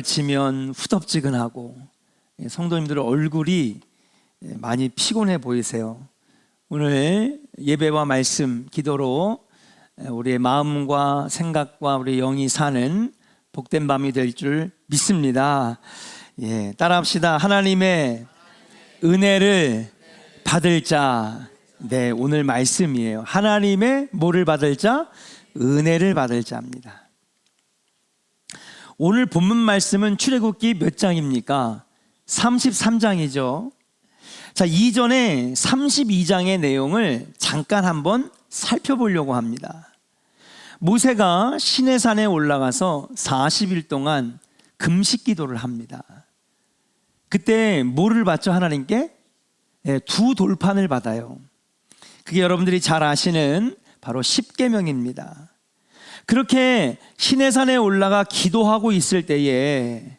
치면 후덥지근하고 성도님들 얼굴이 많이 피곤해 보이세요. 오늘 예배와 말씀, 기도로 우리의 마음과 생각과 우리 영이 사는 복된 밤이 될 줄 믿습니다. 따라합시다. 하나님의 은혜를 받을 자. 네, 오늘 말씀이에요. 하나님의 뭐를 받을 자? 은혜를 받을 자입니다. 오늘 본문 말씀은 출애굽기 몇 장입니까? 33장이죠. 자, 이전에 32장의 내용을 잠깐 한번 살펴보려고 합니다. 모세가 시내산에 올라가서 40일 동안 금식 기도를 합니다. 그때 뭐를 받죠? 하나님께? 두 돌판을 받아요. 그게 여러분들이 잘 아시는 바로 십계명입니다. 그렇게 시내산에 올라가 기도하고 있을 때에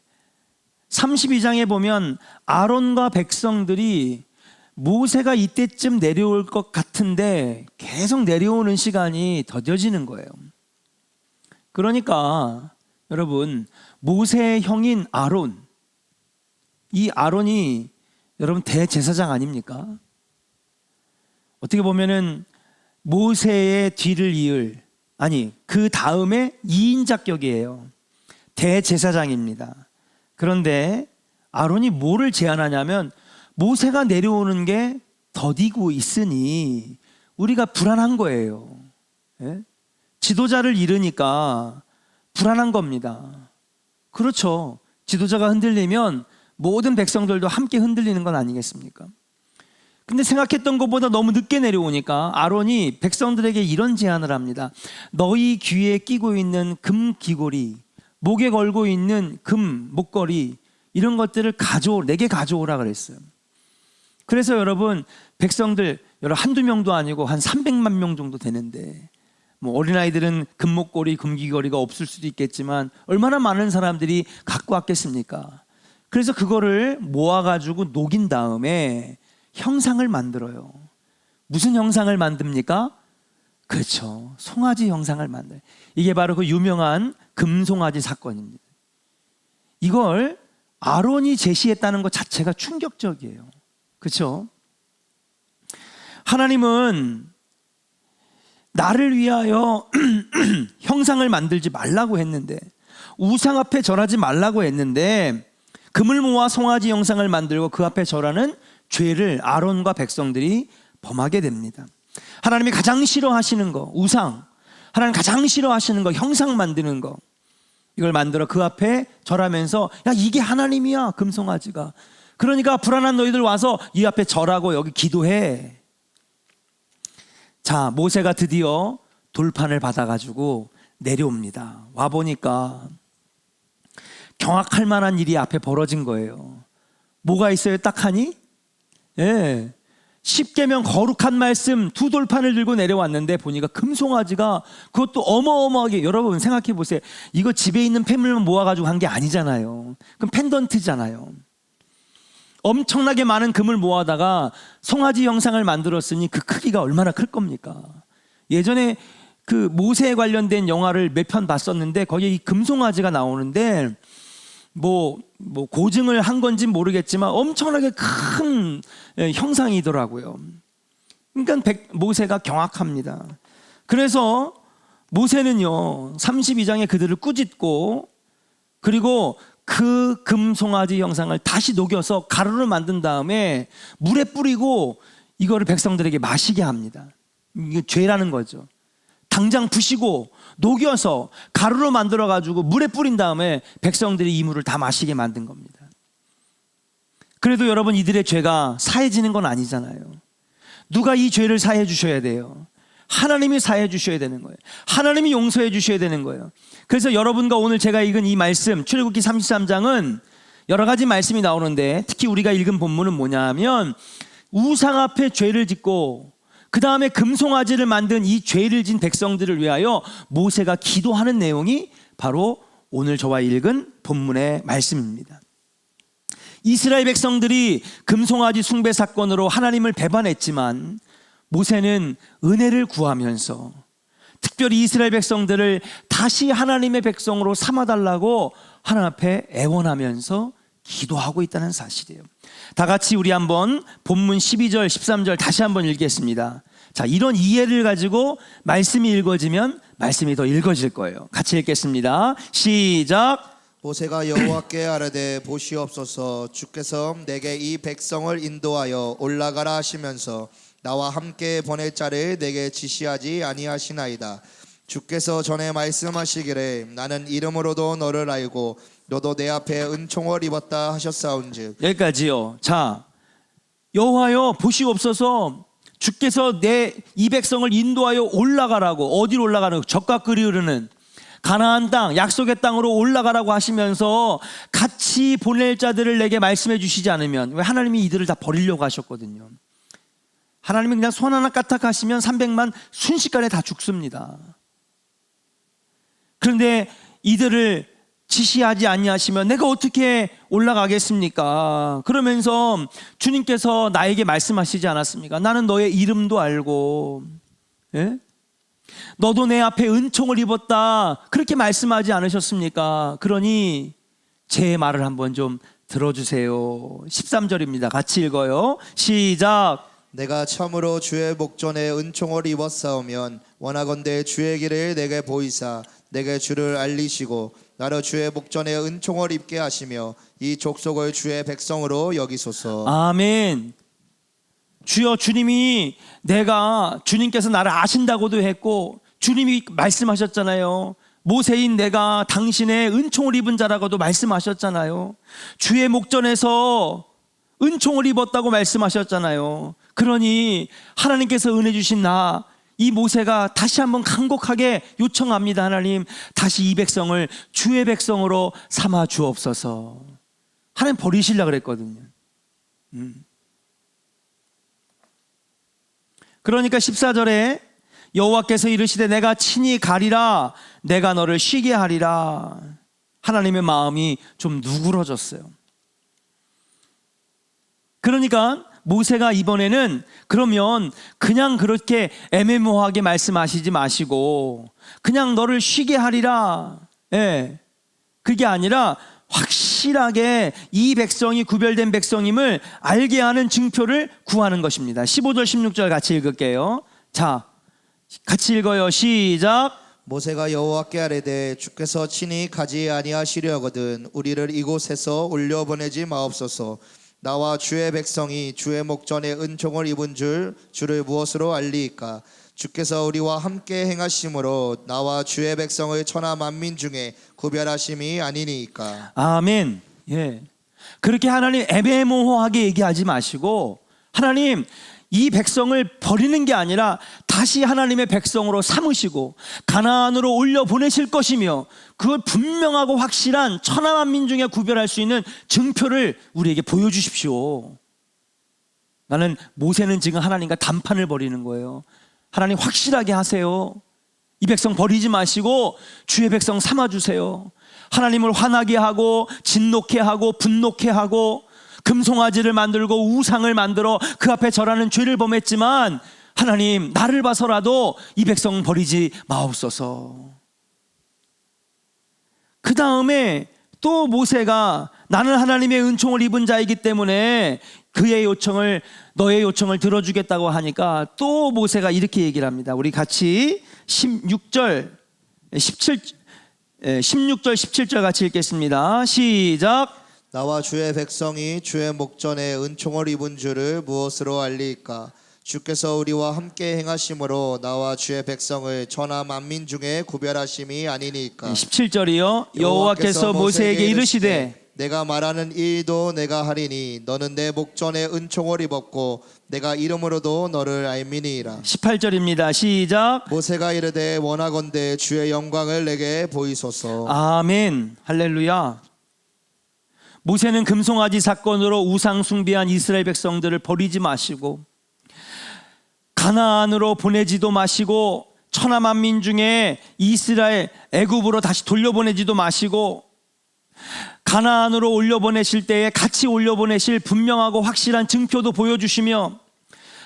32장에 보면 아론과 백성들이 모세가 이때쯤 내려올 것 같은데 계속 내려오는 시간이 더뎌지는 거예요. 그러니까 여러분, 모세의 형인 아론, 이 아론이 여러분 대제사장 아닙니까? 어떻게 보면은 모세의 뒤를 이을, 아니 그 다음에 2인자격이에요. 대제사장입니다. 그런데 아론이 뭐를 제안하냐면, 모세가 내려오는 게 더디고 있으니 우리가 불안한 거예요. 지도자를 잃으니까 불안한 겁니다. 그렇죠. 지도자가 흔들리면 모든 백성들도 함께 흔들리는 건 아니겠습니까? 근데 생각했던 것보다 너무 늦게 내려오니까 아론이 백성들에게 이런 제안을 합니다. 너희 귀에 끼고 있는 금 귀걸이, 목에 걸고 있는 금 목걸이, 이런 것들을 내게 가져오라 그랬어요. 그래서 여러분, 백성들 한두 명도 아니고 한 300만 명 정도 되는데, 어린아이들은 금 목걸이, 금 귀걸이가 없을 수도 있겠지만 얼마나 많은 사람들이 갖고 왔겠습니까? 그래서 그거를 모아가지고 녹인 다음에 형상을 만들어요. 무슨 형상을 만듭니까? 그렇죠. 송아지 형상을 만들어요. 이게 바로 그 유명한 금송아지 사건입니다. 이걸 아론이 제시했다는 것 자체가 충격적이에요. 그렇죠? 하나님은 나를 위하여 형상을 만들지 말라고 했는데, 우상 앞에 절하지 말라고 했는데, 금을 모아 송아지 형상을 만들고 그 앞에 절하는 죄를 아론과 백성들이 범하게 됩니다. 하나님이 가장 싫어하시는 거, 우상, 하나님 가장 싫어하시는 거, 형상 만드는 거, 이걸 만들어 그 앞에 절하면서, 야, 이게 하나님이야, 금송아지가. 그러니까 불안한 너희들 와서 이 앞에 절하고 여기 기도해. 자, 모세가 드디어 돌판을 받아가지고 내려옵니다. 와보니까 경악할 만한 일이 앞에 벌어진 거예요. 뭐가 있어요? 딱 하니? 십계명 거룩한 말씀 두 돌판을 들고 내려왔는데 보니까 금송아지가, 그것도 어마어마하게, 여러분 생각해 보세요. 이거 집에 있는 폐물만 모아가지고 한 게 아니잖아요. 그럼 펜던트잖아요. 엄청나게 많은 금을 모아다가 송아지 형상을 만들었으니 그 크기가 얼마나 클 겁니까? 예전에 그 모세에 관련된 영화를 몇 편 봤었는데 거기에 이 금송아지가 나오는데 고증을 한 건지 모르겠지만 엄청나게 큰 형상이더라고요. 그러니까 모세가 경악합니다. 그래서 모세는요 32장에 그들을 꾸짖고, 그리고 그 금송아지 형상을 다시 녹여서 가루를 만든 다음에 물에 뿌리고 이거를 백성들에게 마시게 합니다. 이게 죄라는 거죠. 당장 부시고 녹여서 가루로 만들어가지고 물에 뿌린 다음에 백성들이 이 물을 다 마시게 만든 겁니다. 그래도 여러분, 이들의 죄가 사해지는 건 아니잖아요. 누가 이 죄를 사해 주셔야 돼요? 하나님이 사해 주셔야 되는 거예요. 하나님이 용서해 주셔야 되는 거예요. 그래서 여러분과 오늘 제가 읽은 이 말씀, 출애굽기 33장은 여러 가지 말씀이 나오는데, 특히 우리가 읽은 본문은 뭐냐 하면, 우상 앞에 죄를 짓고 그 다음에 금송아지를 만든 이 죄를 진 백성들을 위하여 모세가 기도하는 내용이 바로 오늘 저와 읽은 본문의 말씀입니다. 이스라엘 백성들이 금송아지 숭배 사건으로 하나님을 배반했지만 모세는 은혜를 구하면서 특별히 이스라엘 백성들을 다시 하나님의 백성으로 삼아달라고 하나님 앞에 애원하면서 기도하고 있다는 사실이에요. 다 같이 우리 한번 본문 12절 13절 다시 한번 읽겠습니다. 자, 이런 이해를 가지고 말씀이 읽어지면 말씀이 더 읽어질 거예요. 같이 읽겠습니다. 시작. 모세가 여호와께 아뢰되 보시옵소서, 주께서 내게 이 백성을 인도하여 올라가라 하시면서 나와 함께 보낼 자를 내게 지시하지 아니하시나이다. 주께서 전에 말씀하시기를 나는 이름으로도 너를 알고 너도 내 앞에 은총을 입었다 하셨사온즉. 여기까지요. 자, 여호와여 보시옵소서, 주께서 내 이 백성을 인도하여 올라가라고. 어디로 올라가는? 적과 꿀이 흐르는 가나안 땅, 약속의 땅으로 올라가라고 하시면서 같이 보낼 자들을 내게 말씀해 주시지 않으면, 왜 하나님이 이들을 다 버리려고 하셨거든요. 하나님이 그냥 손 하나 까딱하시면 300만 순식간에 다 죽습니다. 그런데 이들을 지시하지 아니하시면 내가 어떻게 올라가겠습니까? 그러면서 주님께서 나에게 말씀하시지 않았습니까? 나는 너의 이름도 알고, 예? 너도 내 앞에 은총을 입었다, 그렇게 말씀하지 않으셨습니까? 그러니 제 말을 한번 좀 들어주세요. 13절입니다. 같이 읽어요. 시작. 내가 참으로 주의 목전에 은총을 입었사오면 원하건대 주의 길을 내게 보이사 내게 주를 알리시고 나로 주의 목전에 은총을 입게 하시며 이 족속을 주의 백성으로 여기소서. 아멘. 주여, 주님이 주님께서 나를 아신다고도 했고 주님이 말씀하셨잖아요. 모세인 내가 당신의 은총을 입은 자라고도 말씀하셨잖아요. 주의 목전에서 은총을 입었다고 말씀하셨잖아요. 그러니 하나님께서 은혜 주신 이 모세가 다시 한번 간곡하게 요청합니다. 하나님, 다시 이 백성을 주의 백성으로 삼아 주옵소서. 하나님 버리시려고 그랬거든요. 그러니까 14절에 여호와께서 이르시되 내가 친히 가리라, 내가 너를 쉬게 하리라. 하나님의 마음이 좀 누그러졌어요. 그러니까 모세가 이번에는 그러면 그냥 그렇게 애매모호하게 말씀하시지 마시고 그냥 너를 쉬게 하리라, 예, 그게 아니라 확실하게 이 백성이 구별된 백성임을 알게 하는 증표를 구하는 것입니다. 15절 16절 같이 읽을게요. 자, 같이 읽어요. 시작. 모세가 여호와께 아뢰되 주께서 친히 가지 아니하시려거든 우리를 이곳에서 올려보내지 마옵소서. 나와 주의 백성이 주의 목전에 은총을 입은 주를 무엇으로 알리이까? 주께서 우리와 함께 행하심으로 나와 주의 백성을 천하 만민 중에 구별하심이 아니니까. 아멘. 예. 그렇게 하나님 애매모호하게 얘기하지 마시고 하나님 이 백성을 버리는 게 아니라 다시 하나님의 백성으로 삼으시고 가나안으로 올려 보내실 것이며 그걸 분명하고 확실한 천하 만민 중에 구별할 수 있는 증표를 우리에게 보여주십시오. 나는 모세는 지금 하나님과 단판을 벌이는 거예요. 하나님 확실하게 하세요. 이 백성 버리지 마시고 주의 백성 삼아주세요. 하나님을 화나게 하고 진노케 하고 분노케 하고 금송아지를 만들고 우상을 만들어 그 앞에 절하는 죄를 범했지만 하나님 나를 봐서라도 이 백성 버리지 마옵소서. 그 다음에 또 모세가 나는 하나님의 은총을 입은 자이기 때문에 그의 요청을 너의 요청을 들어주겠다고 하니까 또 모세가 이렇게 얘기를 합니다. 우리 같이 16절 17절 같이 읽겠습니다. 시작. 나와 주의 백성이 주의 목전에 은총을 입은 줄을 무엇으로 알리이까? 주께서 우리와 함께 행하심으로 나와 주의 백성을 천하 만민 중에 구별하심이 아니니까. 17절이요. 여호와께서 모세에게 이르시되 내가 말하는 일도 내가 하리니 너는 내 목전에 은총을 입었고 내가 이름으로도 너를 알미니이라. 18절입니다. 시작. 모세가 이르되 원하건대 주의 영광을 내게 보이소서. 아멘. 할렐루야. 모세는 금송아지 사건으로 우상 숭배한 이스라엘 백성들을 버리지 마시고 가나안으로 보내지도 마시고 천하 만민 중에 이스라엘 애굽으로 다시 돌려보내지도 마시고 가나안으로 올려보내실 때에 같이 올려보내실 분명하고 확실한 증표도 보여주시며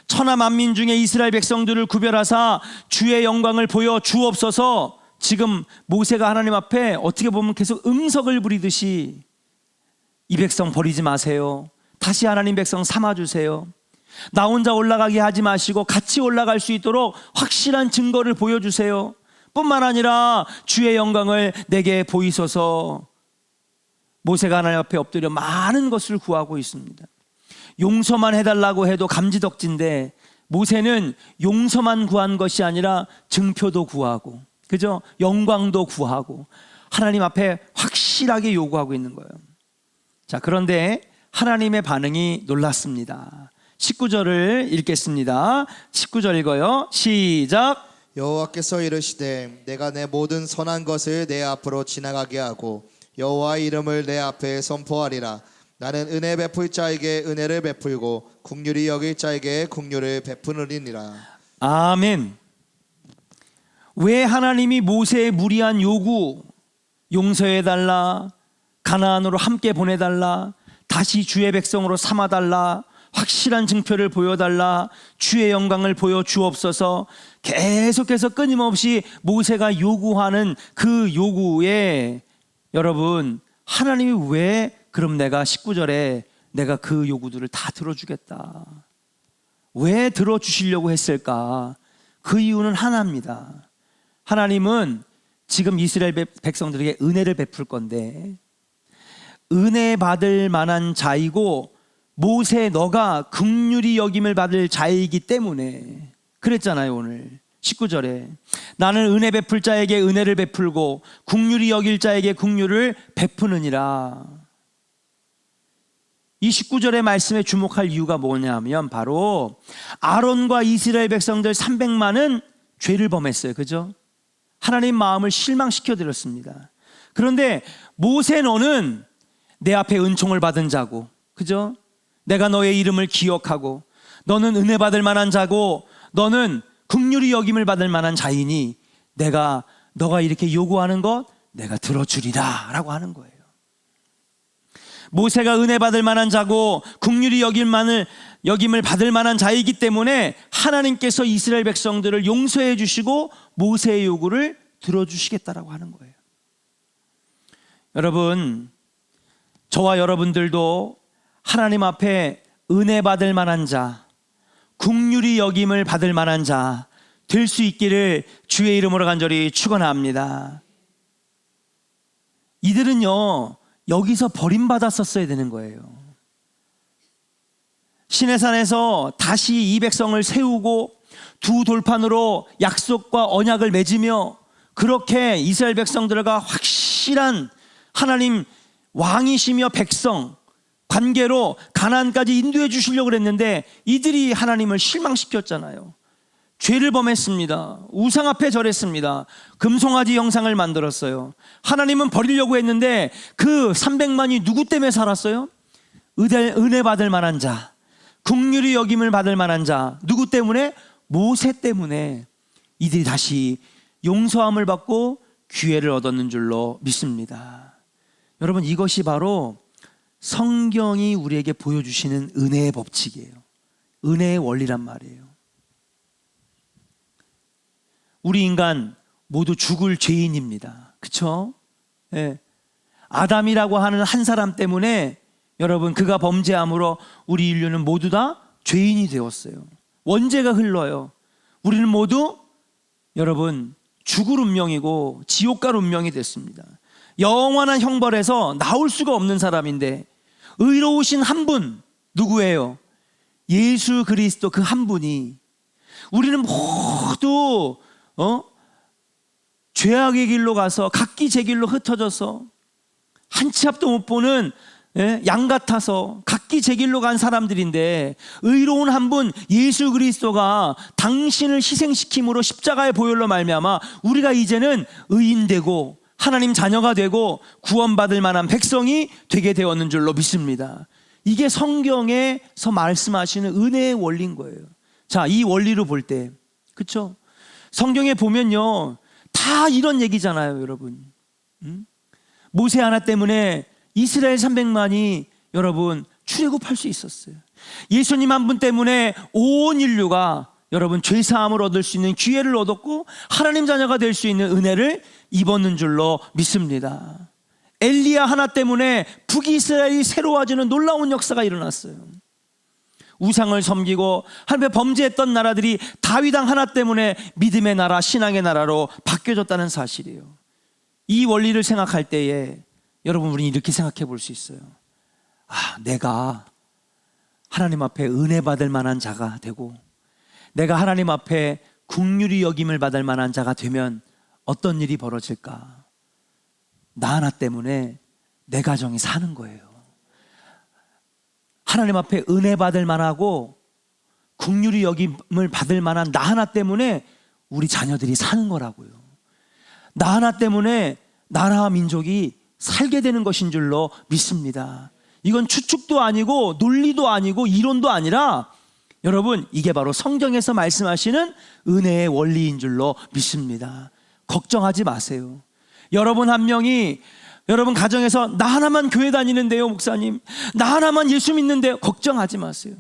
천하 만민 중에 이스라엘 백성들을 구별하사 주의 영광을 보여 주옵소서. 지금 모세가 하나님 앞에 어떻게 보면 계속 응석을 부리듯이 이 백성 버리지 마세요. 다시 하나님 백성 삼아주세요. 나 혼자 올라가게 하지 마시고 같이 올라갈 수 있도록 확실한 증거를 보여주세요. 뿐만 아니라 주의 영광을 내게 보이소서. 모세가 하나님 앞에 엎드려 많은 것을 구하고 있습니다. 용서만 해달라고 해도 감지덕진데 모세는 용서만 구한 것이 아니라 증표도 구하고, 그죠? 영광도 구하고 하나님 앞에 확실하게 요구하고 있는 거예요. 자, 그런데 하나님의 반응이 놀랐습니다. 19절을 읽겠습니다. 19절 읽어요. 시작. 여호와께서 이르시되 내가 내 모든 선한 것을 내 앞으로 지나가게 하고 여호와의 이름을 내 앞에 선포하리라. 나는 은혜 베풀 자에게 은혜를 베풀고 긍휼히 여길 자에게 긍휼을 베푸느니라. 아멘. 왜 하나님이 모세의 무리한 요구, 용서해달라, 가나안으로 함께 보내달라, 다시 주의 백성으로 삼아달라, 확실한 증표를 보여달라, 주의 영광을 보여주옵소서, 계속해서 끊임없이 모세가 요구하는 그 요구에 여러분, 하나님이 왜 그럼 내가 19절에 내가 그 요구들을 다 들어주겠다, 왜 들어주시려고 했을까? 그 이유는 하나입니다. 하나님은 지금 이스라엘 백성들에게 은혜를 베풀 건데 은혜 받을 만한 자이고 모세 너가 긍휼히 여김을 받을 자이기 때문에 그랬잖아요. 오늘 19절에 나는 은혜 베풀 자에게 은혜를 베풀고 긍휼히 여길 자에게 긍휼을 베푸느니라. 이 19절의 말씀에 주목할 이유가 뭐냐면 바로 아론과 이스라엘 백성들 300만은 죄를 범했어요. 그죠? 하나님 마음을 실망시켜 드렸습니다. 그런데 모세 너는 내 앞에 은총을 받은 자고, 그죠? 내가 너의 이름을 기억하고 너는 은혜 받을 만한 자고 너는 긍휼히 여김을 받을 만한 자이니 너가 이렇게 요구하는 것 내가 들어주리라 라고 하는 거예요. 모세가 은혜 받을 만한 자고 긍휼히 여김을 받을 만한 자이기 때문에 하나님께서 이스라엘 백성들을 용서해 주시고 모세의 요구를 들어주시겠다라고 하는 거예요. 여러분, 저와 여러분들도 하나님 앞에 은혜 받을 만한 자, 긍휼히 여김을 받을 만한 자 될 수 있기를 주의 이름으로 간절히 축원합니다. 이들은요 여기서 버림받았었어야 되는 거예요. 시내산에서 다시 이 백성을 세우고 두 돌판으로 약속과 언약을 맺으며 그렇게 이스라엘 백성들과 확실한 하나님 왕이시며 백성 관계로 가나안까지 인도해 주시려고 그랬는데 이들이 하나님을 실망시켰잖아요. 죄를 범했습니다. 우상 앞에 절했습니다. 금송아지 형상을 만들었어요. 하나님은 버리려고 했는데 그 300만이 누구 때문에 살았어요? 은혜 받을 만한 자, 긍휼히 여김을 받을 만한 자, 누구 때문에? 모세 때문에 이들이 다시 용서함을 받고 기회를 얻었는 줄로 믿습니다. 여러분, 이것이 바로 성경이 우리에게 보여주시는 은혜의 법칙이에요. 은혜의 원리란 말이에요. 우리 인간 모두 죽을 죄인입니다. 그렇죠? 네. 아담이라고 하는 한 사람 때문에 여러분 그가 범죄함으로 우리 인류는 모두 다 죄인이 되었어요. 원죄가 흘러요. 우리는 모두 여러분 죽을 운명이고 지옥 갈 운명이 됐습니다. 영원한 형벌에서 나올 수가 없는 사람인데 의로우신 한 분 누구예요? 예수 그리스도 그 한 분이 우리는 모두 죄악의 길로 가서 각기 제 길로 흩어져서 한 치 앞도 못 보는 양 같아서 각기 제 길로 간 사람들인데 의로운 한 분 예수 그리스도가 당신을 희생시킴으로 십자가의 보혈로 말미암아 우리가 이제는 의인되고 하나님 자녀가 되고 구원받을 만한 백성이 되게 되었는 줄로 믿습니다. 이게 성경에서 말씀하시는 은혜의 원리인 거예요. 자, 이 원리로 볼 때 그렇죠? 성경에 보면요 다 이런 얘기잖아요. 여러분 모세 하나 때문에 이스라엘 300만이 여러분 출애굽할 수 있었어요. 예수님 한 분 때문에 온 인류가 여러분 죄 사함을 얻을 수 있는 기회를 얻었고 하나님 자녀가 될 수 있는 은혜를 입었는 줄로 믿습니다. 엘리야 하나 때문에 북이스라엘이 새로워지는 놀라운 역사가 일어났어요. 우상을 섬기고 하나님의 범죄했던 나라들이 다윗 왕 하나 때문에 믿음의 나라, 신앙의 나라로 바뀌어졌다는 사실이에요. 이 원리를 생각할 때에 여러분 우리는 이렇게 생각해 볼 수 있어요. 내가 하나님 앞에 은혜 받을 만한 자가 되고 내가 하나님 앞에 긍휼히 여김을 받을 만한 자가 되면 어떤 일이 벌어질까? 나 하나 때문에 내 가정이 사는 거예요. 하나님 앞에 은혜 받을 만하고 긍휼히 여김을 받을 만한 나 하나 때문에 우리 자녀들이 사는 거라고요. 나 하나 때문에 나라와 민족이 살게 되는 것인 줄로 믿습니다. 이건 추측도 아니고 논리도 아니고 이론도 아니라 여러분 이게 바로 성경에서 말씀하시는 은혜의 원리인 줄로 믿습니다. 걱정하지 마세요. 여러분 한 명이 여러분 가정에서 나 하나만 교회 다니는데요 목사님, 나 하나만 예수 믿는데요, 걱정하지 마세요.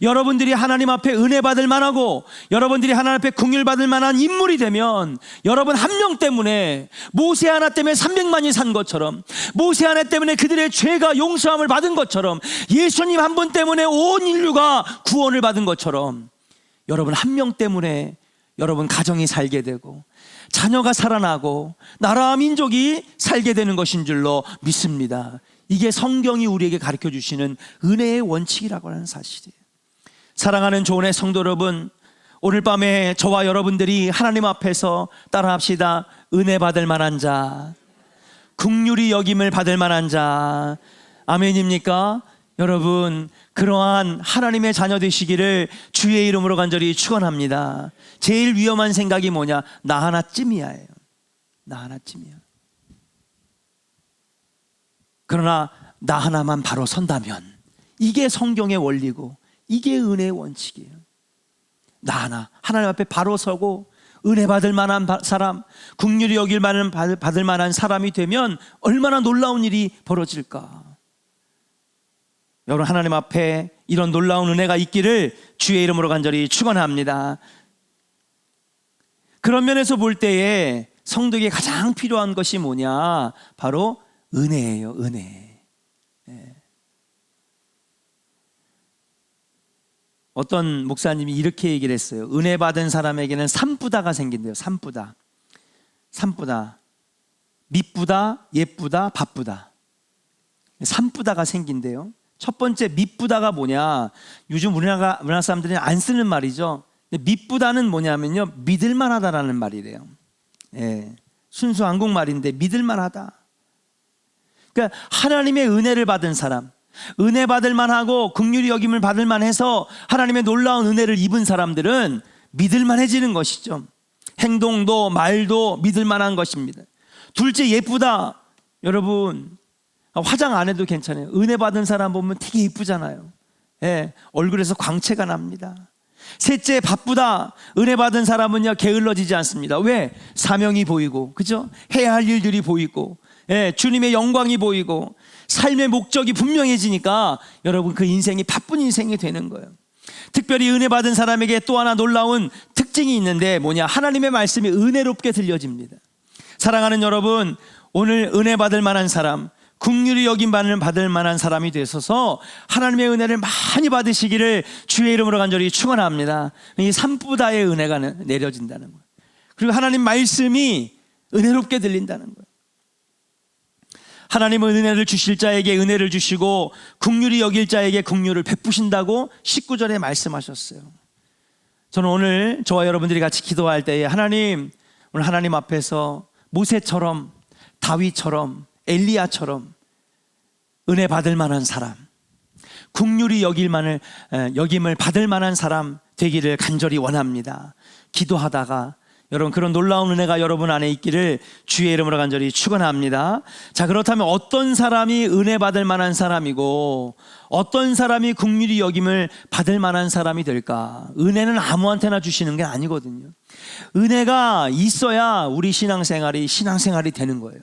여러분들이 하나님 앞에 은혜 받을 만하고 여러분들이 하나님 앞에 긍휼 받을 만한 인물이 되면 여러분 한 명 때문에 모세 하나 때문에 300만이 산 것처럼, 모세 하나 때문에 그들의 죄가 용서함을 받은 것처럼, 예수님 한 분 때문에 온 인류가 구원을 받은 것처럼 여러분 한 명 때문에 여러분 가정이 살게 되고 자녀가 살아나고 나라와 민족이 살게 되는 것인 줄로 믿습니다. 이게 성경이 우리에게 가르쳐 주시는 은혜의 원칙이라고 하는 사실이에요. 사랑하는 조은의 성도 여러분, 오늘 밤에 저와 여러분들이 하나님 앞에서 따라합시다. 은혜 받을 만한 자, 긍휼히 여김을 받을 만한 자. 아멘입니까? 여러분 그러한 하나님의 자녀 되시기를 주의 이름으로 간절히 축원합니다. 제일 위험한 생각이 뭐냐? 나 하나쯤이야예요. 나 하나쯤이야. 그러나 나 하나만 바로 선다면 이게 성경의 원리고 이게 은혜의 원칙이에요. 나 하나 하나님 앞에 바로 서고 은혜 받을 만한 사람, 긍휼히 여길 만한 받을 만한 사람이 되면 얼마나 놀라운 일이 벌어질까. 여러분 하나님 앞에 이런 놀라운 은혜가 있기를 주의 이름으로 간절히 축원합니다. 그런 면에서 볼 때에 성도에게 가장 필요한 것이 뭐냐? 바로 은혜예요. 은혜. 어떤 목사님이 이렇게 얘기를 했어요. 은혜 받은 사람에게는 산부다가 생긴대요. 산부다. 산부다. 밑부다, 예쁘다, 바쁘다. 산부다가 생긴대요. 첫 번째 밑부다가 뭐냐? 요즘 우리나라 사람들이 안 쓰는 말이죠. 근데 밑부다는 뭐냐면요, 믿을만하다라는 말이래요. 순수 한국말인데 믿을만하다. 그러니까 하나님의 은혜를 받은 사람, 은혜 받을 만하고 긍휼히 여김을 받을 만해서 하나님의 놀라운 은혜를 입은 사람들은 믿을만해지는 것이죠. 행동도 말도 믿을만한 것입니다. 둘째, 예쁘다. 여러분 화장 안 해도 괜찮아요. 은혜 받은 사람 보면 되게 예쁘잖아요. 얼굴에서 광채가 납니다. 셋째, 바쁘다. 은혜 받은 사람은요 게을러지지 않습니다. 왜? 사명이 보이고, 그죠? 해야 할 일들이 보이고, 주님의 영광이 보이고 삶의 목적이 분명해지니까 여러분 그 인생이 바쁜 인생이 되는 거예요. 특별히 은혜 받은 사람에게 또 하나 놀라운 특징이 있는데 뭐냐? 하나님의 말씀이 은혜롭게 들려집니다. 사랑하는 여러분, 오늘 은혜 받을 만한 사람, 긍휼히 여김 받을 만한 사람이 되셔서 하나님의 은혜를 많이 받으시기를 주의 이름으로 간절히 축원합니다. 이 산부다의 은혜가 내려진다는 거예요. 그리고 하나님 말씀이 은혜롭게 들린다는 거예요. 하나님은 은혜를 주실 자에게 은혜를 주시고 긍휼히 여길 자에게 긍휼을 베푸신다고 19절에 말씀하셨어요. 저는 오늘 저와 여러분들이 같이 기도할 때에 하나님, 오늘 하나님 앞에서 모세처럼, 다윗처럼, 엘리야처럼 은혜 받을 만한 사람, 긍휼히 여김을 받을 만한 사람 되기를 간절히 원합니다. 기도하다가 여러분 그런 놀라운 은혜가 여러분 안에 있기를 주의 이름으로 간절히 축원합니다. 자, 그렇다면 어떤 사람이 은혜 받을 만한 사람이고 어떤 사람이 긍휼히 여김을 받을 만한 사람이 될까? 은혜는 아무한테나 주시는 게 아니거든요. 은혜가 있어야 우리 신앙생활이 되는 거예요.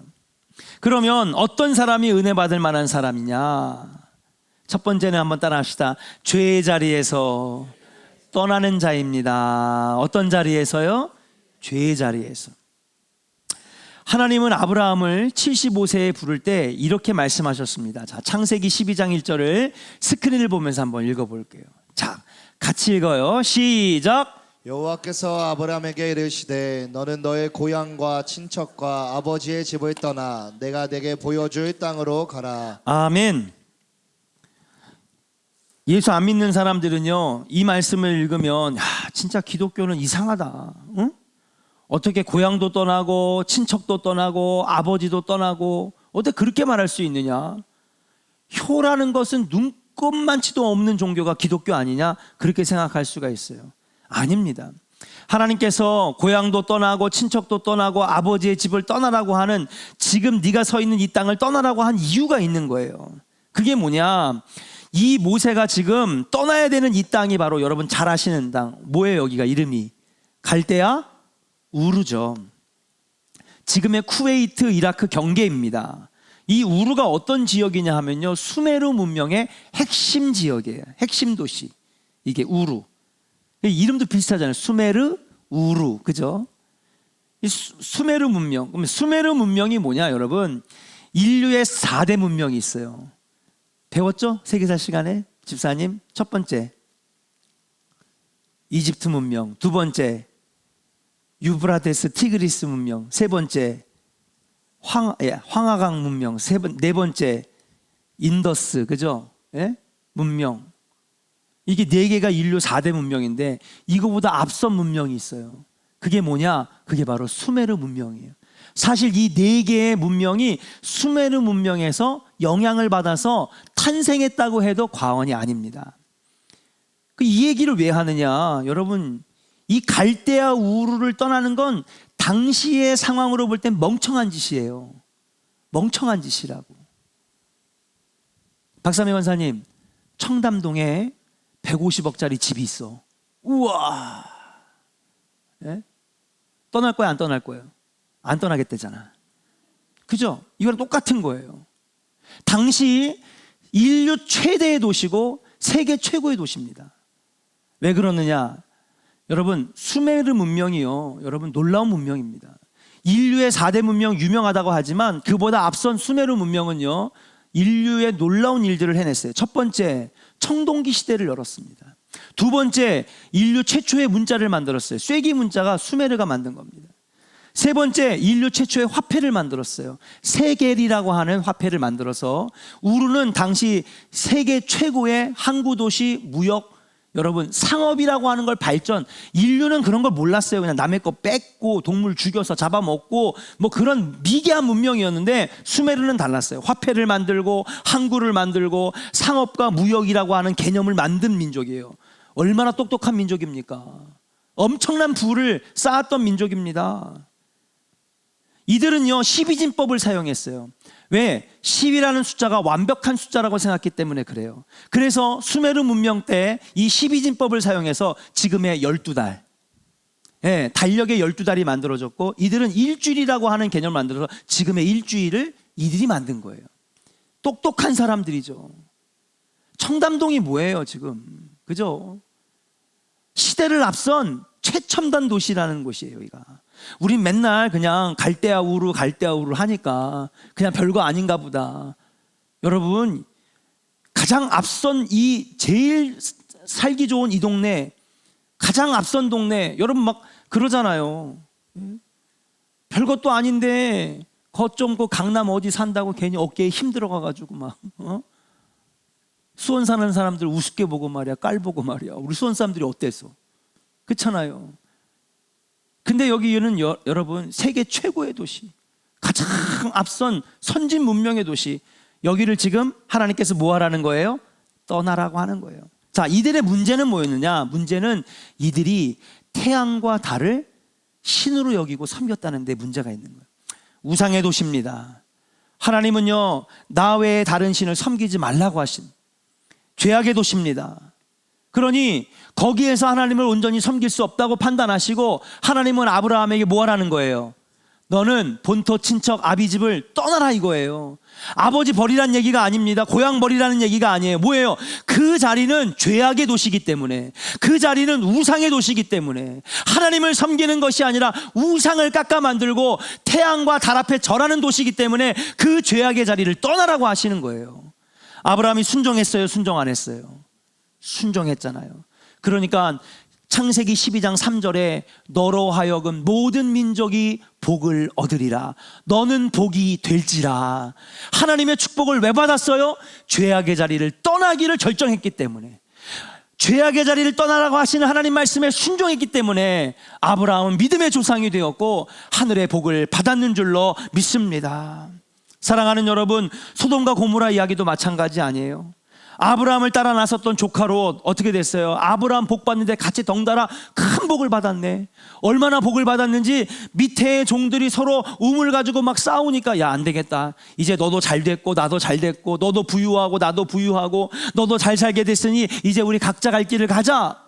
그러면 어떤 사람이 은혜 받을 만한 사람이냐? 첫 번째는 한번 따라 합시다. 죄의 자리에서 떠나는 자입니다. 어떤 자리에서요? 죄의 자리에서. 하나님은 아브라함을 75세에 부를 때 이렇게 말씀하셨습니다. 자, 창세기 12장 1절을 스크린을 보면서 한번 읽어볼게요. 자, 같이 읽어요. 시작. 여호와께서 아브라함에게 이르시되 너는 너의 고향과 친척과 아버지의 집을 떠나 내가 내게 보여줄 땅으로 가라. 아멘. 예수 안 믿는 사람들은요, 이 말씀을 읽으면 진짜 기독교는 이상하다. 응? 어떻게 고향도 떠나고 친척도 떠나고 아버지도 떠나고 어떻게 그렇게 말할 수 있느냐? 효라는 것은 눈꼽만치도 없는 종교가 기독교 아니냐? 그렇게 생각할 수가 있어요. 아닙니다. 하나님께서 고향도 떠나고 친척도 떠나고 아버지의 집을 떠나라고 하는, 지금 네가 서 있는 이 땅을 떠나라고 한 이유가 있는 거예요. 그게 뭐냐? 이 모세가 지금 떠나야 되는 이 땅이 바로 여러분 잘 아시는 땅. 뭐예요? 여기가 이름이 갈대아 우르죠. 지금의 쿠웨이트 이라크 경계입니다. 이 우르가 어떤 지역이냐 하면요, 수메르 문명의 핵심 지역이에요. 핵심 도시. 이게 우르. 이름도 비슷하잖아요. 수메르, 우르. 그죠? 이 수메르 문명. 그러면 수메르 문명이 뭐냐 여러분? 인류의 4대 문명이 있어요. 배웠죠? 세계사 시간에 집사님. 첫 번째 이집트 문명, 두 번째 유브라데스 티그리스 문명, 세 번째 황하강 문명, 네 번째 인더스, 그죠? 예? 문명. 이게 네 개가 인류 4대 문명인데 이거보다 앞선 문명이 있어요. 그게 뭐냐? 그게 바로 수메르 문명이에요. 사실 이 네 개의 문명이 수메르 문명에서 영향을 받아서 탄생했다고 해도 과언이 아닙니다. 이 얘기를 왜 하느냐? 여러분, 이 갈대아 우르를 떠나는 건 당시의 상황으로 볼 땐 멍청한 짓이에요. 멍청한 짓이라고. 박사미 권사님, 청담동에 150억짜리 집이 있어. 우와. 예? 떠날 거야, 안 떠날 거예요? 안 떠나겠대잖아. 그죠? 이거랑 똑같은 거예요. 당시 인류 최대의 도시고 세계 최고의 도시입니다. 왜 그러느냐? 여러분, 수메르 문명이요, 여러분 놀라운 문명입니다. 인류의 4대 문명 유명하다고 하지만 그보다 앞선 수메르 문명은요, 인류의 놀라운 일들을 해냈어요. 첫 번째, 청동기 시대를 열었습니다. 두 번째, 인류 최초의 문자를 만들었어요. 쐐기 문자가 수메르가 만든 겁니다. 세 번째, 인류 최초의 화폐를 만들었어요. 세겔이라고 하는 화폐를 만들어서 우르는 당시 세계 최고의 항구 도시, 무역, 여러분 상업이라고 하는 걸 발전. 인류는 그런 걸 몰랐어요. 그냥 남의 거 뺏고 동물 죽여서 잡아먹고 뭐 그런 미개한 문명이었는데 수메르는 달랐어요. 화폐를 만들고 항구를 만들고 상업과 무역이라고 하는 개념을 만든 민족이에요. 얼마나 똑똑한 민족입니까? 엄청난 부를 쌓았던 민족입니다. 이들은요 12진법을 사용했어요. 왜? 10이라는 숫자가 완벽한 숫자라고 생각했기 때문에 그래요. 그래서 수메르 문명 때 이 12진법을 사용해서 지금의 12달, 예, 달력의 12달이 만들어졌고, 이들은 일주일이라고 하는 개념을 만들어서 지금의 일주일을 이들이 만든 거예요. 똑똑한 사람들이죠. 청담동이 뭐예요 지금? 그죠? 시대를 앞선 최첨단 도시라는 곳이에요. 여기가. 우린 맨날 그냥 갈대아 우르 하니까 그냥 별거 아닌가 보다. 여러분, 가장 앞선 이 제일 살기 좋은 이 동네, 가장 앞선 동네, 여러분 막 그러잖아요. 별것도 아닌데 거점 그 강남 어디 산다고 괜히 어깨에 힘 들어가가지고 막 수원 사는 사람들 우습게 보고 말이야, 깔보고 말이야. 우리 수원 사람들이 어땠어? 그렇잖아요. 근데 여기는 여러분 세계 최고의 도시, 가장 앞선 선진 문명의 도시, 여기를 지금 하나님께서 뭐 하라는 거예요? 떠나라고 하는 거예요. 자, 이들의 문제는 뭐였느냐? 문제는 이들이 태양과 달을 신으로 여기고 섬겼다는 데 문제가 있는 거예요. 우상의 도시입니다. 하나님은요 나 외에 다른 신을 섬기지 말라고 하신 죄악의 도시입니다. 그러니 거기에서 하나님을 온전히 섬길 수 없다고 판단하시고 하나님은 아브라함에게 뭐 하라는 거예요? 너는 본토 친척 아비 집을 떠나라 이거예요. 아버지 버리라는 얘기가 아닙니다. 고향 버리라는 얘기가 아니에요. 뭐예요? 그 자리는 죄악의 도시이기 때문에, 그 자리는 우상의 도시이기 때문에, 하나님을 섬기는 것이 아니라 우상을 깎아 만들고 태양과 달 앞에 절하는 도시이기 때문에 그 죄악의 자리를 떠나라고 하시는 거예요. 아브라함이 순종했어요? 순종 안 했어요? 순종했잖아요. 그러니까 창세기 12장 3절에 너로 하여금 모든 민족이 복을 얻으리라. 너는 복이 될지라. 하나님의 축복을 왜 받았어요? 죄악의 자리를 떠나기를 결정했기 때문에, 죄악의 자리를 떠나라고 하시는 하나님 말씀에 순종했기 때문에 아브라함은 믿음의 조상이 되었고 하늘의 복을 받았는 줄로 믿습니다. 사랑하는 여러분, 소돔과 고모라 이야기도 마찬가지 아니에요? 아브라함을 따라 나섰던 조카 롯 어떻게 됐어요? 아브라함 복 받는데 같이 덩달아 큰 복을 받았네. 얼마나 복을 받았는지 밑에 종들이 서로 우물 가지고 막 싸우니까 야, 안 되겠다. 이제 너도 잘 됐고 나도 잘 됐고 너도 부유하고 나도 부유하고 너도 잘 살게 됐으니 이제 우리 각자 갈 길을 가자.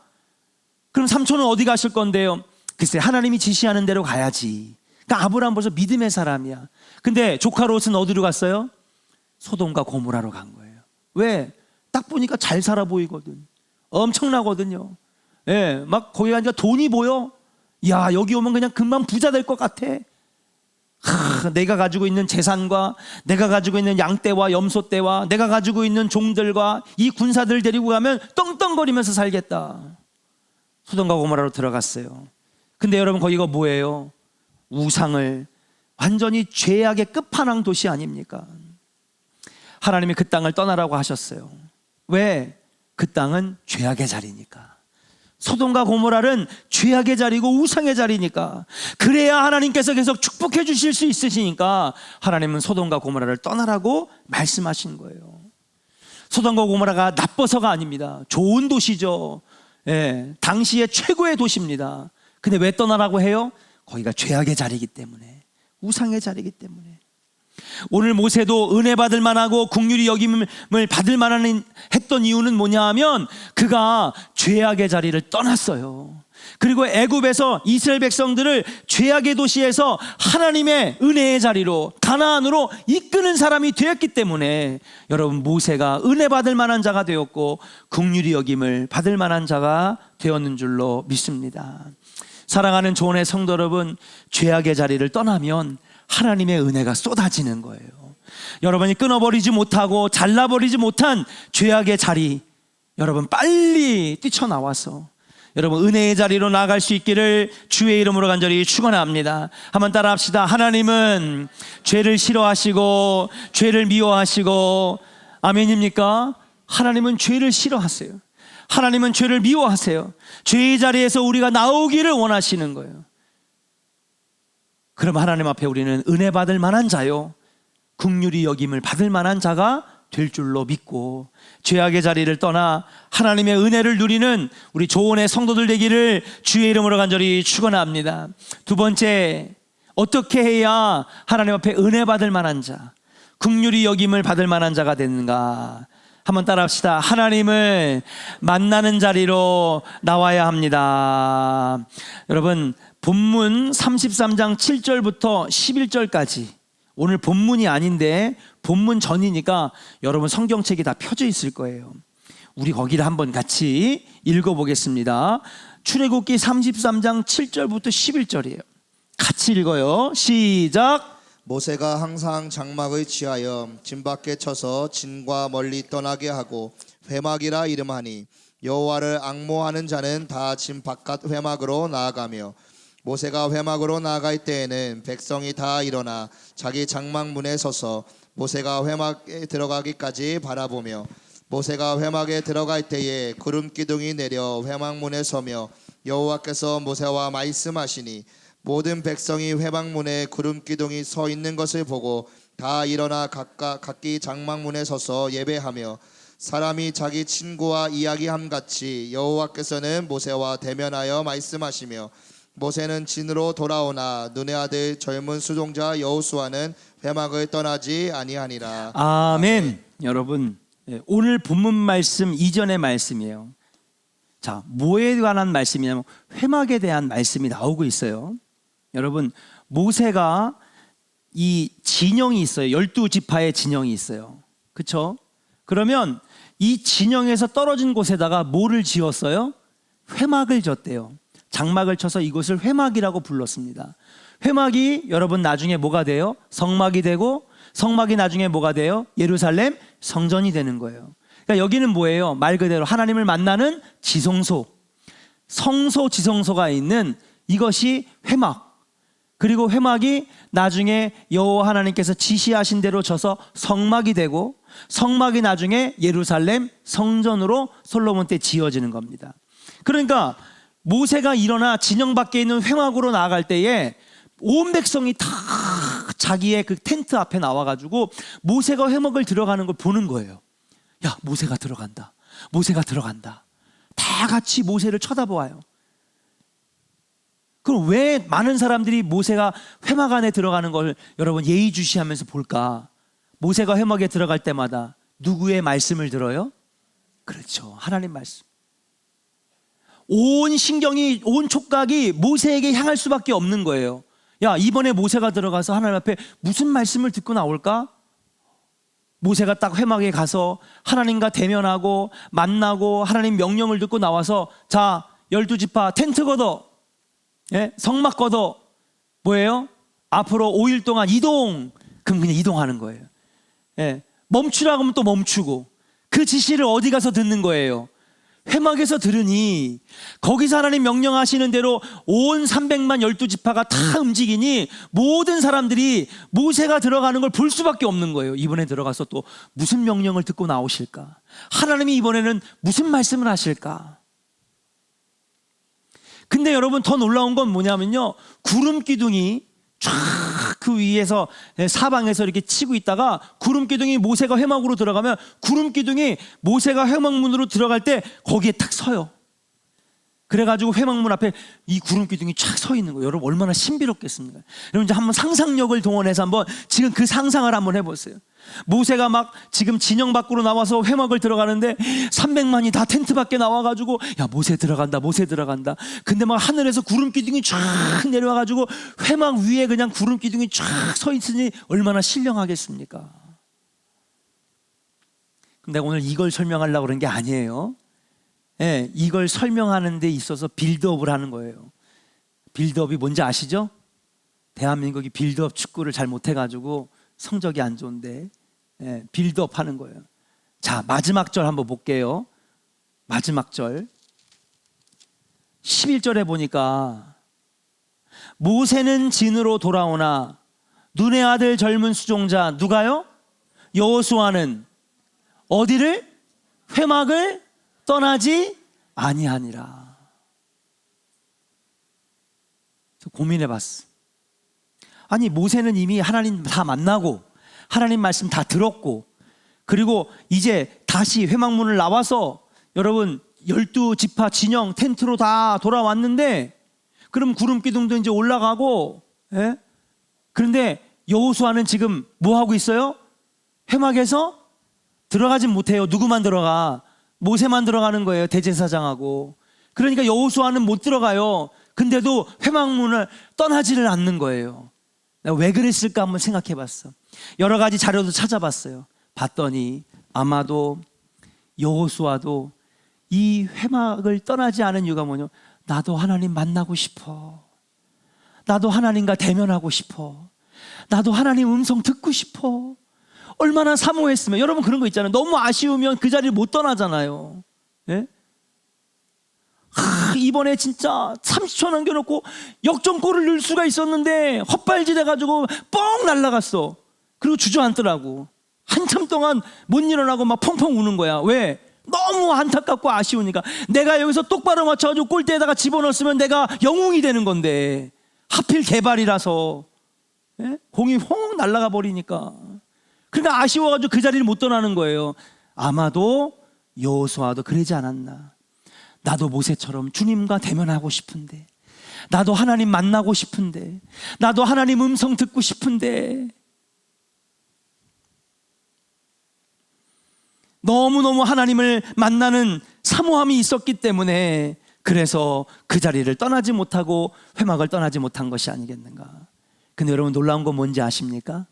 그럼 삼촌은 어디 가실 건데요? 글쎄, 하나님이 지시하는 대로 가야지. 그러니까 아브라함 벌써 믿음의 사람이야. 근데 조카 롯은 어디로 갔어요? 소돔과 고모라로 간 거예요. 왜? 딱 보니까 잘 살아 보이거든. 엄청나거든요. 예, 막 거기 가니까 돈이 보여. 야, 여기 오면 그냥 금방 부자 될 것 같아. 내가 가지고 있는 재산과 내가 가지고 있는 양떼와 염소떼와 내가 가지고 있는 종들과 이 군사들 데리고 가면 떵떵거리면서 살겠다. 소돔과 고모라로 들어갔어요. 근데 여러분, 거기가 뭐예요? 우상을, 완전히 죄악의 끝판왕 도시 아닙니까? 하나님이 그 땅을 떠나라고 하셨어요. 왜? 그 땅은 죄악의 자리니까. 소돔과 고모라는 죄악의 자리고 우상의 자리니까. 그래야 하나님께서 계속 축복해 주실 수 있으시니까 하나님은 소돔과 고모라를 떠나라고 말씀하신 거예요. 소돔과 고모라가 나빠서가 아닙니다. 좋은 도시죠. 예, 당시의 최고의 도시입니다. 근데 왜 떠나라고 해요? 거기가 죄악의 자리이기 때문에, 우상의 자리이기 때문에. 오늘 모세도 은혜 받을 만하고 긍휼히 여김을 받을 만한 했던 이유는 뭐냐 하면 그가 죄악의 자리를 떠났어요. 그리고 애굽에서 이스라엘 백성들을 죄악의 도시에서 하나님의 은혜의 자리로, 가나안으로 이끄는 사람이 되었기 때문에 여러분, 모세가 은혜 받을 만한 자가 되었고 긍휼히 여김을 받을 만한 자가 되었는 줄로 믿습니다. 사랑하는 조언의 성도 여러분, 죄악의 자리를 떠나면 하나님의 은혜가 쏟아지는 거예요. 여러분이 끊어버리지 못하고 잘라버리지 못한 죄악의 자리, 여러분 빨리 뛰쳐나와서 여러분 은혜의 자리로 나아갈 수 있기를 주의 이름으로 간절히 축원합니다. 한번 따라 합시다. 하나님은 죄를 싫어하시고 죄를 미워하시고, 아멘입니까? 하나님은 죄를 싫어하세요. 하나님은 죄를 미워하세요. 죄의 자리에서 우리가 나오기를 원하시는 거예요. 그럼 하나님 앞에 우리는 은혜 받을 만한 자요, 긍휼히 여김을 받을 만한 자가 될 줄로 믿고 죄악의 자리를 떠나 하나님의 은혜를 누리는 우리 조언의 성도들 되기를 주의 이름으로 간절히 축원합니다. 두 번째, 어떻게 해야 하나님 앞에 은혜 받을 만한 자, 긍휼히 여김을 받을 만한 자가 되는가? 한번 따라합시다. 하나님을 만나는 자리로 나와야 합니다. 여러분, 본문 33장 7절부터 11절까지, 오늘 본문이 아닌데 본문 전이니까 여러분 성경책이 다 펴져 있을 거예요. 우리 거기를 한번 같이 읽어보겠습니다. 출애굽기 33장 7절부터 11절이에요. 같이 읽어요. 시작. 모세가 항상 장막의 지하여 진 밖에 쳐서 진과 멀리 떠나게 하고 회막이라 이름하니, 여호와를 앙모하는 자는 다 진 바깥 회막으로 나아가며, 모세가 회막으로 나아갈 때에는 백성이 다 일어나 자기 장막 문에 서서 모세가 회막에 들어가기까지 바라보며, 모세가 회막에 들어갈 때에 구름 기둥이 내려 회막 문에 서며 여호와께서 모세와 말씀하시니, 모든 백성이 회막 문에 구름 기둥이 서 있는 것을 보고 다 일어나 각기 장막 문에 서서 예배하며, 사람이 자기 친구와 이야기함 같이 여호와께서는 모세와 대면하여 말씀하시며, 모세는 진으로 돌아오나 눈의 아들 젊은 수종자 여호수아는 회막을 떠나지 아니하니라. 아멘. 여러분, 오늘 본문 말씀 이전의 말씀이에요. 자, 뭐에 관한 말씀이냐면 회막에 대한 말씀이 나오고 있어요. 여러분, 모세가 이 진영이 있어요. 12지파의 진영이 있어요. 그렇죠? 그러면 이 진영에서 떨어진 곳에다가 뭐를 지었어요? 회막을 졌대요. 장막을 쳐서 이곳을 회막이라고 불렀습니다. 회막이 여러분 나중에 뭐가 돼요? 성막이 되고, 성막이 나중에 뭐가 돼요? 예루살렘 성전이 되는 거예요. 그러니까 여기는 뭐예요? 말 그대로 하나님을 만나는 지성소, 성소 지성소가 있는 이것이 회막. 그리고 회막이 나중에 여호와 하나님께서 지시하신 대로 져서 성막이 되고, 성막이 나중에 예루살렘 성전으로 솔로몬 때 지어지는 겁니다. 그러니까 모세가 일어나 진영 밖에 있는 회막으로 나아갈 때에 온 백성이 다 자기의 그 텐트 앞에 나와가지고 모세가 회막을 들어가는 걸 보는 거예요. 야, 모세가 들어간다. 모세가 들어간다. 다 같이 모세를 쳐다보아요. 그럼 왜 많은 사람들이 모세가 회막 안에 들어가는 걸 여러분 예의주시하면서 볼까? 모세가 회막에 들어갈 때마다 누구의 말씀을 들어요? 그렇죠. 하나님 말씀. 온 신경이, 온 촉각이 모세에게 향할 수밖에 없는 거예요. 야, 이번에 모세가 들어가서 하나님 앞에 무슨 말씀을 듣고 나올까? 모세가 딱 회막에 가서 하나님과 대면하고 만나고 하나님 명령을 듣고 나와서 자, 12지파 텐트 걷어, 예? 성막 걷어. 뭐예요? 앞으로 5일 동안 이동. 그럼 그냥 이동하는 거예요. 예. 멈추라고 하면 또 멈추고. 그 지시를 어디 가서 듣는 거예요? 회막에서 들으니 거기서 하나님 명령하시는 대로 온 300만 12지파가 다 움직이니 모든 사람들이 모세가 들어가는 걸 볼 수밖에 없는 거예요. 이번에 들어가서 또 무슨 명령을 듣고 나오실까? 하나님이 이번에는 무슨 말씀을 하실까? 근데 여러분 더 놀라운 건 뭐냐면요, 구름 기둥이 쫙 그 위에서 사방에서 이렇게 치고 있다가 구름 기둥이 모세가 회막으로 들어가면 구름 기둥이 모세가 회막문으로 들어갈 때 거기에 딱 서요. 그래가지고 회막문 앞에 이 구름 기둥이 쫙 서 있는 거예요. 여러분 얼마나 신비롭겠습니까? 여러분 이제 한번 상상력을 동원해서 한번 지금 그 상상을 한번 해보세요. 모세가 막 지금 진영 밖으로 나와서 회막을 들어가는데 300만이 다 텐트 밖에 나와가지고 야, 모세 들어간다, 모세 들어간다. 근데 막 하늘에서 구름 기둥이 쫙 내려와가지고 회막 위에 그냥 구름 기둥이 쫙 서 있으니 얼마나 신령하겠습니까? 근데 오늘 이걸 설명하려고 그런 게 아니에요. 예, 이걸 설명하는 데 있어서 빌드업을 하는 거예요. 빌드업이 뭔지 아시죠? 대한민국이 빌드업 축구를 잘 못해가지고 성적이 안 좋은데, 예, 빌드업 하는 거예요. 자, 마지막 절 한번 볼게요. 마지막 절 11절에 보니까 모세는 진으로 돌아오나 눈의 아들 젊은 수종자 누가요? 여호수아는 어디를? 회막을 떠나지 아니하니라. 고민해봤어. 아니 모세는 이미 하나님 다 만나고 하나님 말씀 다 들었고 그리고 이제 다시 회막문을 나와서 여러분 12지파 진영 텐트로 다 돌아왔는데 그럼 구름 기둥도 이제 올라가고, 예? 그런데 여호수아는 지금 뭐 하고 있어요? 회막에서 들어가진 못해요. 누구만 들어가? 모세만 들어가는 거예요. 대제사장하고. 그러니까 여호수아는 못 들어가요. 근데도 회막문을 떠나지를 않는 거예요. 왜 그랬을까 한번 생각해 봤어. 여러 가지 자료도 찾아봤어요. 봤더니 아마도 여호수아도 이 회막을 떠나지 않은 이유가 뭐냐? 나도 하나님 만나고 싶어. 나도 하나님과 대면하고 싶어. 나도 하나님 음성 듣고 싶어. 얼마나 사모했으면. 여러분 그런 거 있잖아요. 너무 아쉬우면 그 자리를 못 떠나잖아요. 예? 이번에 진짜 30초 남겨놓고 역전골을 넣을 수가 있었는데 헛발질해가지고 뻥 날아갔어. 그리고 주저앉더라고. 한참 동안 못 일어나고 막 펑펑 우는 거야. 왜? 너무 안타깝고 아쉬우니까. 내가 여기서 똑바로 맞춰가지고 골대에다가 집어넣었으면 내가 영웅이 되는 건데 하필 개발이라서, 예? 공이 홍 날아가 버리니까. 그러니까 아쉬워가지고 그 자리를 못 떠나는 거예요. 아마도 여호수아도 그러지 않았나. 나도 모세처럼 주님과 대면하고 싶은데, 나도 하나님 만나고 싶은데, 나도 하나님 음성 듣고 싶은데, 너무너무 하나님을 만나는 사모함이 있었기 때문에 그래서 그 자리를 떠나지 못하고 회막을 떠나지 못한 것이 아니겠는가. 근데 여러분 놀라운 건 뭔지 아십니까?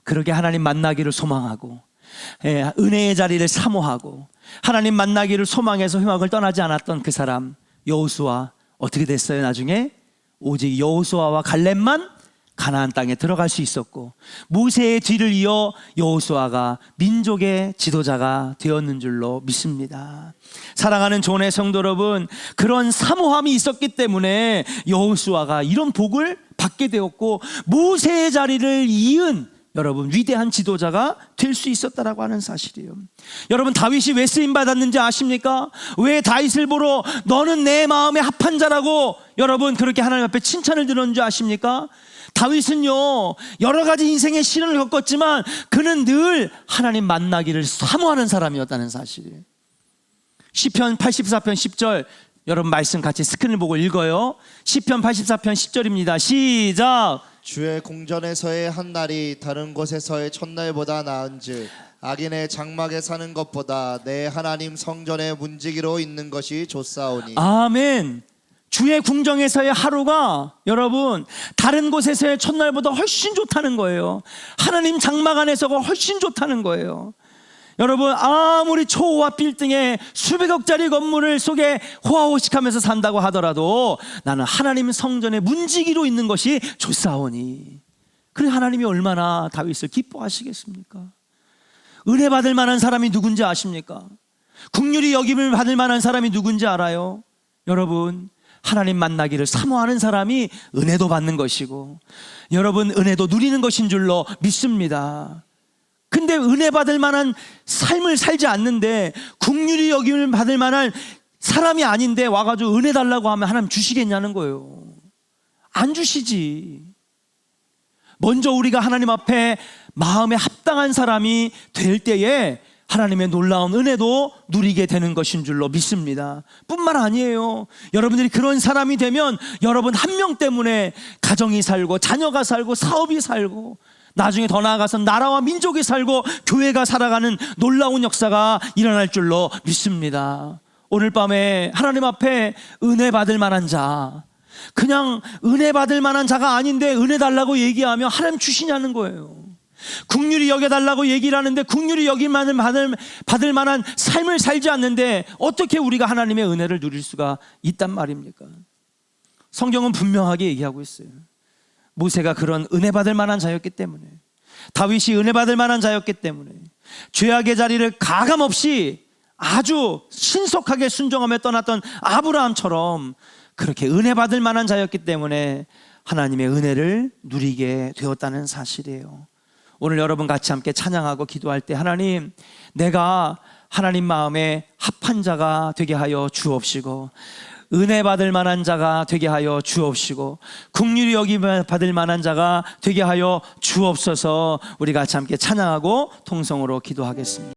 그렇게 하나님 만나기를 소망하고 은혜의 자리를 사모하고 하나님 만나기를 소망해서 희망을 떠나지 않았던 그 사람 여호수아 어떻게 됐어요? 나중에 오직 여호수아와 갈렙만 가나안 땅에 들어갈 수 있었고 모세의 뒤를 이어 여호수아가 민족의 지도자가 되었는 줄로 믿습니다. 사랑하는 존의 성도 여러분, 그런 사모함이 있었기 때문에 여호수아가 이런 복을 받게 되었고 모세의 자리를 이은 여러분 위대한 지도자가 될 수 있었다라고 하는 사실이에요. 여러분 다윗이 왜 쓰임 받았는지 아십니까? 왜 다윗을 보러 너는 내 마음에 합한 자라고 여러분 그렇게 하나님 앞에 칭찬을 들었는지 아십니까? 다윗은요 여러 가지 인생의 시련을 겪었지만 그는 늘 하나님 만나기를 사모하는 사람이었다는 사실이에요. 시편 84편 10절 여러분 말씀 같이 스크린을 보고 읽어요. 시편 84편 10절입니다. 시작. 주의 궁전에서의 한 날이 다른 곳에서의 첫날보다 나은즉 악인의 장막에 사는 것보다 내 하나님 성전에 문지기로 있는 것이 좋사오니. 아멘. 주의 궁정에서의 하루가 여러분 다른 곳에서의 첫날보다 훨씬 좋다는 거예요. 하나님 장막 안에서가 훨씬 좋다는 거예요. 여러분 아무리 초호화 빌딩에 수백억짜리 건물을 속에 호화호식하면서 산다고 하더라도 나는 하나님 성전에 문지기로 있는 것이 좋사오니. 그래 하나님이 얼마나 다윗을 기뻐하시겠습니까? 은혜 받을 만한 사람이 누군지 아십니까? 긍휼히 여김을 받을 만한 사람이 누군지 알아요? 여러분 하나님 만나기를 사모하는 사람이 은혜도 받는 것이고 여러분 은혜도 누리는 것인 줄로 믿습니다. 근데 은혜 받을 만한 삶을 살지 않는데 긍휼히 여김을 받을 만한 사람이 아닌데 와가지고 은혜 달라고 하면 하나님 주시겠냐는 거예요. 안 주시지. 먼저 우리가 하나님 앞에 마음에 합당한 사람이 될 때에 하나님의 놀라운 은혜도 누리게 되는 것인 줄로 믿습니다. 뿐만 아니에요. 여러분들이 그런 사람이 되면 여러분 한 명 때문에 가정이 살고 자녀가 살고 사업이 살고 나중에 더 나아가서 나라와 민족이 살고 교회가 살아가는 놀라운 역사가 일어날 줄로 믿습니다. 오늘 밤에 하나님 앞에 은혜 받을 만한 자, 그냥 은혜 받을 만한 자가 아닌데 은혜 달라고 얘기하면 하나님 주시냐는 거예요. 긍휼히 여겨달라고 얘기를 하는데 긍휼히 여김만을 받을 만한 삶을 살지 않는데 어떻게 우리가 하나님의 은혜를 누릴 수가 있단 말입니까? 성경은 분명하게 얘기하고 있어요. 모세가 그런 은혜 받을 만한 자였기 때문에, 다윗이 은혜 받을 만한 자였기 때문에 죄악의 자리를 가감없이 아주 신속하게 순종하며 떠났던 아브라함처럼 그렇게 은혜 받을 만한 자였기 때문에 하나님의 은혜를 누리게 되었다는 사실이에요. 오늘 여러분 같이 함께 찬양하고 기도할 때 하나님, 내가 하나님 마음에 합한 자가 되게 하여 주옵시고 은혜 받을 만한 자가 되게 하여 주옵시고 긍휼히 여김을 받을 만한 자가 되게 하여 주옵소서. 우리 같이 함께 찬양하고 통성으로 기도하겠습니다.